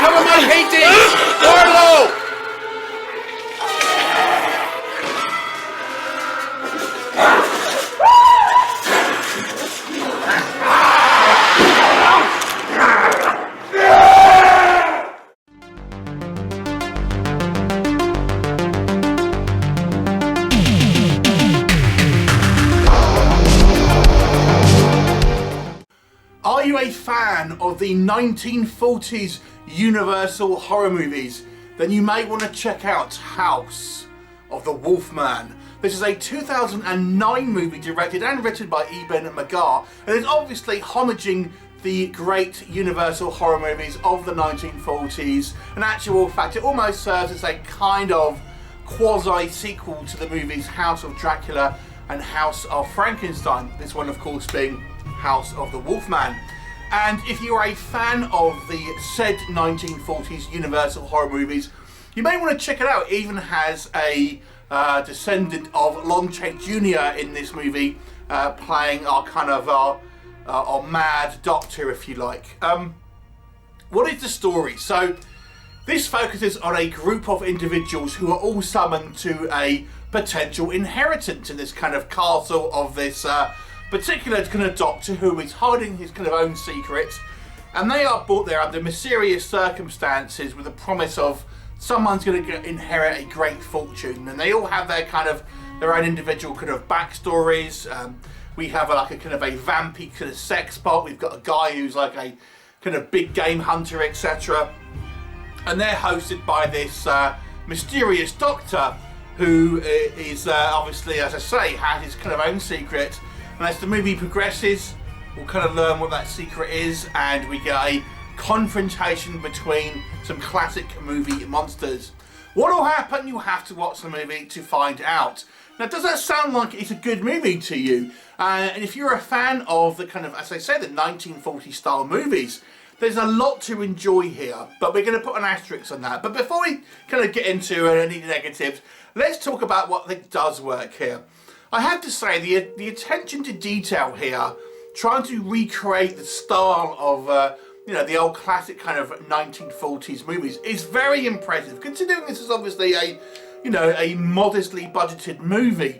Cover my Hades! Warlow! Are you a fan of the 1940s Universal horror movies? Then you may want to check out House of the Wolfman. This is a 2009 movie directed and written by Eben McGar, and is obviously homaging the great Universal horror movies of the 1940s. In actual fact, it almost serves as a kind of quasi-sequel to the movies House of Dracula and House of Frankenstein. This one, of course, being House of the Wolfman. And if you are a fan of the said 1940s Universal horror movies, you may want to check it out. It even has a descendant of Lon Chaney Jr. in this movie, playing our mad doctor, if you like. What is the story? So this focuses on a group of individuals who are all summoned to a potential inheritance in this kind of castle of this particular kind of doctor who is hiding his kind of own secrets, and they are brought there under mysterious circumstances with the promise of someone's going to inherit a great fortune, and they all have their own individual kind of backstories. We have a kind of a vampy kind of sex bot. We've got a guy who's like a kind of big game hunter, etc. And they're hosted by this mysterious doctor who is obviously, as I say, has his kind of own secret. And as the movie progresses, we'll kind of learn what that secret is, and we get a confrontation between some classic movie monsters. What will happen? You'll have to watch the movie to find out. Now, does that sound like it's a good movie to you? And if you're a fan of the kind of, as I say, the 1940 style movies, there's a lot to enjoy here, but we're going to put an asterisk on that. But before we kind of get into any negatives, let's talk about what does work here. I have to say, the attention to detail here, trying to recreate the style of the old classic kind of 1940s movies, is very impressive. Considering this is obviously a modestly budgeted movie,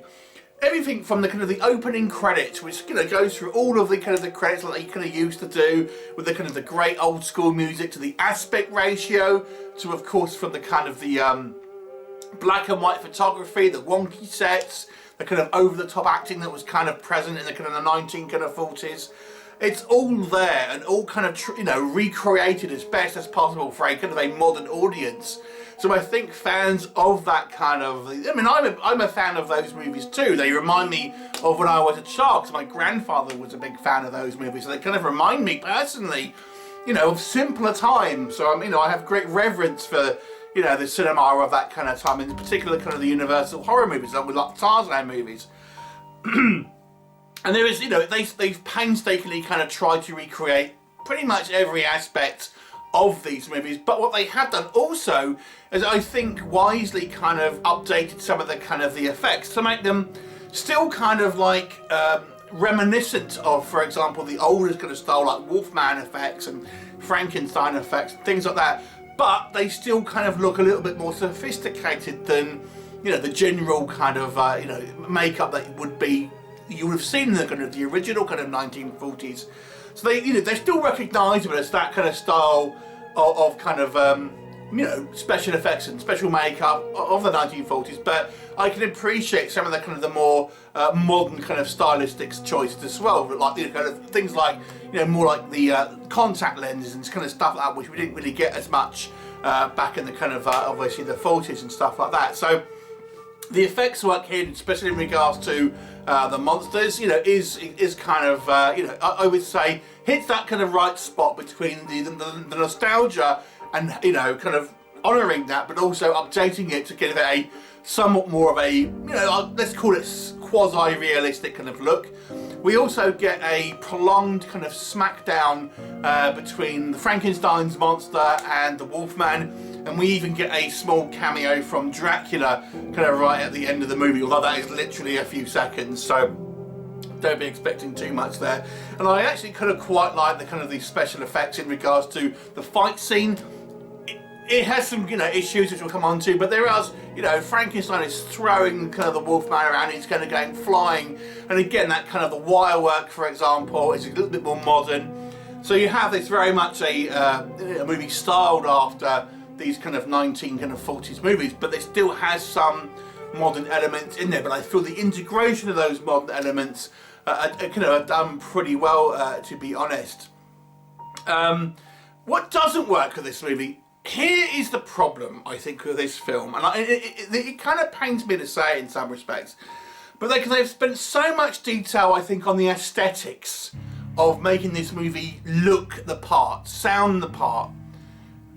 everything from the kind of the opening credits, which goes through all of the kind of the credits that you kind of used to do with the kind of the great old school music, to the aspect ratio, to of course from the kind of the black and white photography, the wonky sets, the kind of over-the-top acting that was kind of present in the kind of the 1940s. It's all there and all kind of recreated as best as possible for a kind of a modern audience. So I think fans of that kind of, I'm a fan of those movies too. They remind me of when I was a child, because my grandfather was a big fan of those movies. So they kind of remind me personally, of simpler times. So I have great reverence for the cinema of that kind of time, in particular kind of the Universal horror movies, like with like Tarzan movies. And there is, they've painstakingly kind of tried to recreate pretty much every aspect of these movies. But what they have done also is, I think, wisely kind of updated some of the kind of the effects to make them still kind of like reminiscent of, for example, the older kind of style like Wolfman effects and Frankenstein effects, things like that. But they still kind of look a little bit more sophisticated than, the general kind of, makeup that you would have seen in the kind of the original kind of 1940s. So they're still recognisable as that kind of style of kind of, special effects and special makeup of the 1940s. But I can appreciate some of the kind of the more modern kind of stylistic choices as well, like kind of things like more like the contact lenses and kind of stuff like that, which we didn't really get as much back in the kind of obviously the 40s and stuff like that. So the effects work here, especially in regards to the monsters, is kind of I would say hits that kind of right spot between the nostalgia and kind of honouring that, but also updating it to give it a somewhat more of a let's call it quasi-realistic kind of look. We also get a prolonged kind of smackdown between the Frankenstein's monster and the Wolfman, and we even get a small cameo from Dracula kind of right at the end of the movie, although that is literally a few seconds, so don't be expecting too much there. And I actually kind of quite like the kind of the special effects in regards to the fight scene. it has some, you know, issues which we'll come on to, but there is, you know, Frankenstein is throwing kind of the Wolfman around, he's kind of going flying, and again, that kind of the wire work, for example, is a little bit more modern. So you have this very much a movie styled after these kind of 1940s movies, but it still has some modern elements in there. But I feel the integration of those modern elements are kind of done pretty well, to be honest. What doesn't work with this movie? Here is the problem, I think, with this film, and it kind of pains me to say it in some respects, but they've spent so much detail, I think, on the aesthetics of making this movie look the part, sound the part.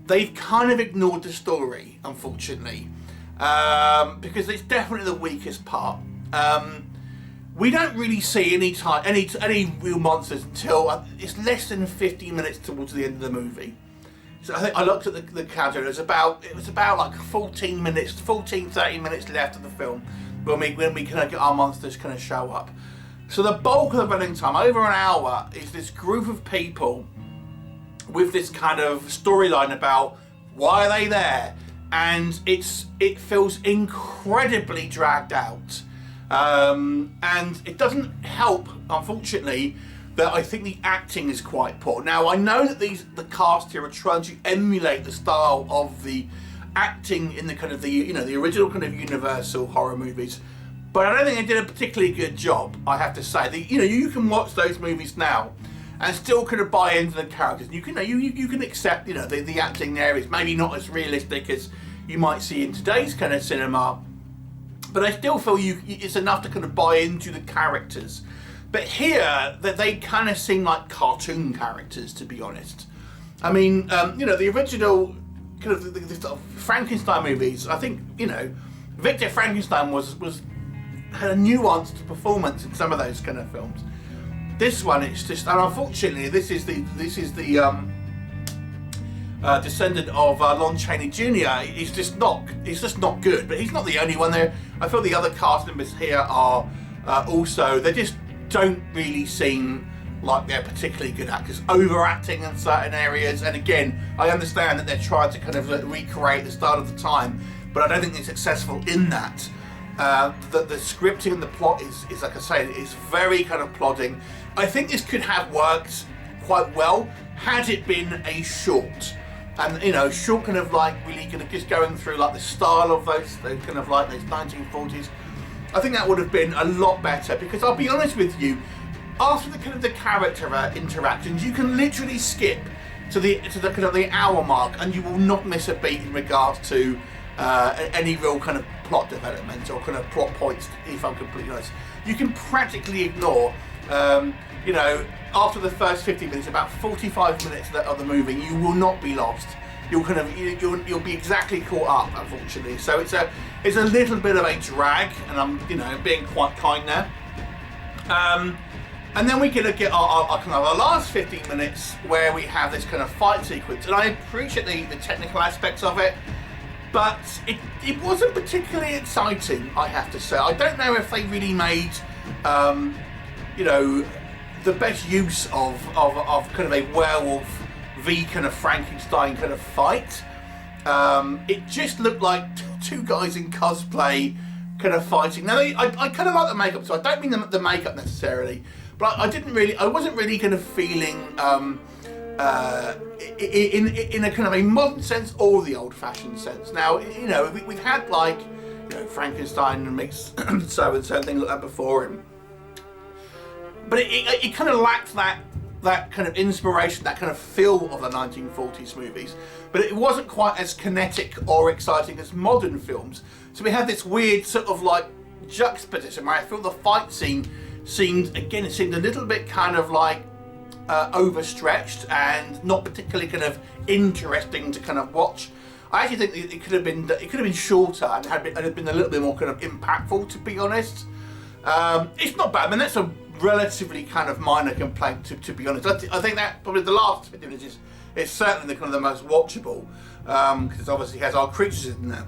They've kind of ignored the story, unfortunately, because it's definitely the weakest part. We don't really see any real monsters until it's less than 15 minutes towards the end of the movie. So I think I looked at the counter. It was about like 30 minutes left of the film when we kind of get our monsters kind of show up. So the bulk of the running time, over an hour, is this group of people with this kind of storyline about why are they there, and it feels incredibly dragged out, and it doesn't help, unfortunately, that I think the acting is quite poor. Now I know that the cast here are trying to emulate the style of the acting in the kind of the original kind of Universal horror movies, but I don't think they did a particularly good job, I have to say. You can watch those movies now and still kind of buy into the characters. You can accept the acting there is maybe not as realistic as you might see in today's kind of cinema, but I still feel it's enough to kind of buy into the characters. But here, they kind of seem like cartoon characters, to be honest. I mean, the original kind of the Frankenstein movies, I think, Victor Frankenstein had a nuanced performance in some of those kind of films. This one, it's just, and unfortunately, this is the descendant of Lon Chaney Jr. It's just not good. But he's not the only one there. I feel the other cast members here are also, they just don't really seem like they're particularly good actors, overacting in certain areas. And again, I understand that they're trying to kind of recreate the style of the time, but I don't think they're successful in that. The scripting and the plot is like I say, is very kind of plodding. I think this could have worked quite well had it been a short, and short kind of like really kind of just going through like the style of those kind of like those 1940s. I think that would have been a lot better, because I'll be honest with you, after the kind of the character interactions, you can literally skip to the kind of the hour mark, and you will not miss a beat in regards to any real kind of plot development or kind of plot points. If I'm completely honest, you can practically ignore. After the first 50 minutes, about 45 minutes of the movie, you will not be lost. You'll be exactly caught up, unfortunately. So it's a little bit of a drag, and I'm being quite kind there. And then we're gonna get our kind of our last 15 minutes where we have this kind of fight sequence, and I appreciate the technical aspects of it, but it wasn't particularly exciting, I have to say. I don't know if they really made the best use of kind of a werewolf v kind of Frankenstein kind of fight. It just looked like two guys in cosplay kind of fighting. Now I kind of like the makeup, so I don't mean the makeup necessarily, but I wasn't really kind of feeling in a kind of a modern sense or the old-fashioned sense. Now we've had like Frankenstein and mix so and so things like that before him. But it kind of lacked that kind of inspiration, that kind of feel of the 1940s movies. But it wasn't quite as kinetic or exciting as modern films. So we had this weird sort of like juxtaposition where I feel the fight scene seemed a little bit kind of like overstretched and not particularly kind of interesting to kind of watch. I actually think it could have been shorter and had been a little bit more kind of impactful, to be honest. It's not bad. I mean, that's a relatively kind of minor complaint, to be honest. I think that probably the last 50 minutes is certainly the kind of the most watchable, because it obviously has our creatures in there.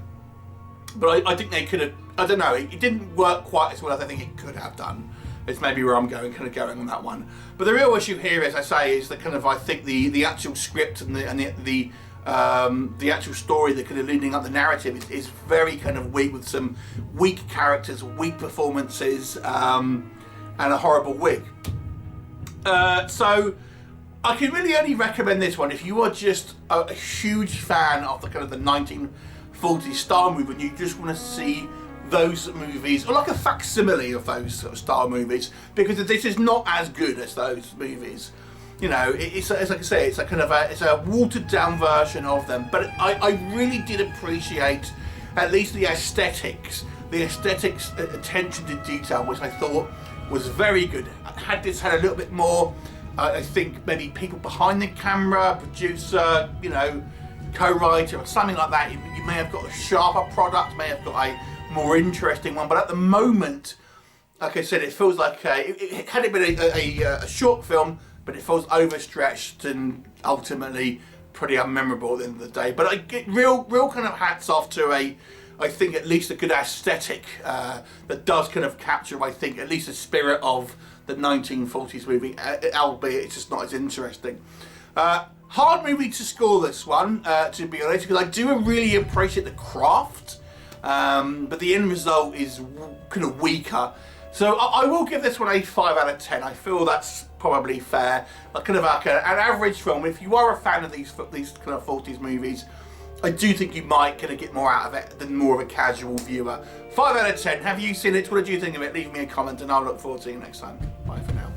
But I think they could have, I don't know, it didn't work quite as well as I think it could have done. It's maybe where I'm going on that one. But the real issue here, as I say, is the kind of, I think the actual script and the The actual story that kind of leading up the narrative is very kind of weak, with some weak characters, weak performances, and a horrible wig. So I can really only recommend this one if you are just a huge fan of the kind of the 1940s style movie and you just want to see those movies, or like a facsimile of those sort of style movies, because this is not as good as those movies. You know, it's like I say, it's a kind of it's a watered down version of them. But I really did appreciate at least the aesthetics attention to detail, which I thought was very good. Had this had a little bit more, I think maybe people behind the camera, producer, you know, co-writer or something like that, you may have got a sharper product, may have got a more interesting one. But at the moment, like I said, it feels like had it been a short film, but it feels overstretched and ultimately pretty unmemorable at the end of the day. But I get real kind of hats off to I think at least a good aesthetic that does kind of capture, I think, at least the spirit of the 1940s movie, albeit it's just not as interesting. Hard movie to score this one, to be honest, because I do really appreciate the craft, but the end result is kind of weaker. So I will give this one a 5 out of 10. I feel that's probably fair. Like kind of like an average film. If you are a fan of these kind of 40s movies, I do think you might kind of get more out of it than more of a casual viewer. 5 out of 10. Have you seen it? What did you think of it? Leave me a comment and I'll look forward to seeing you next time. Bye for now.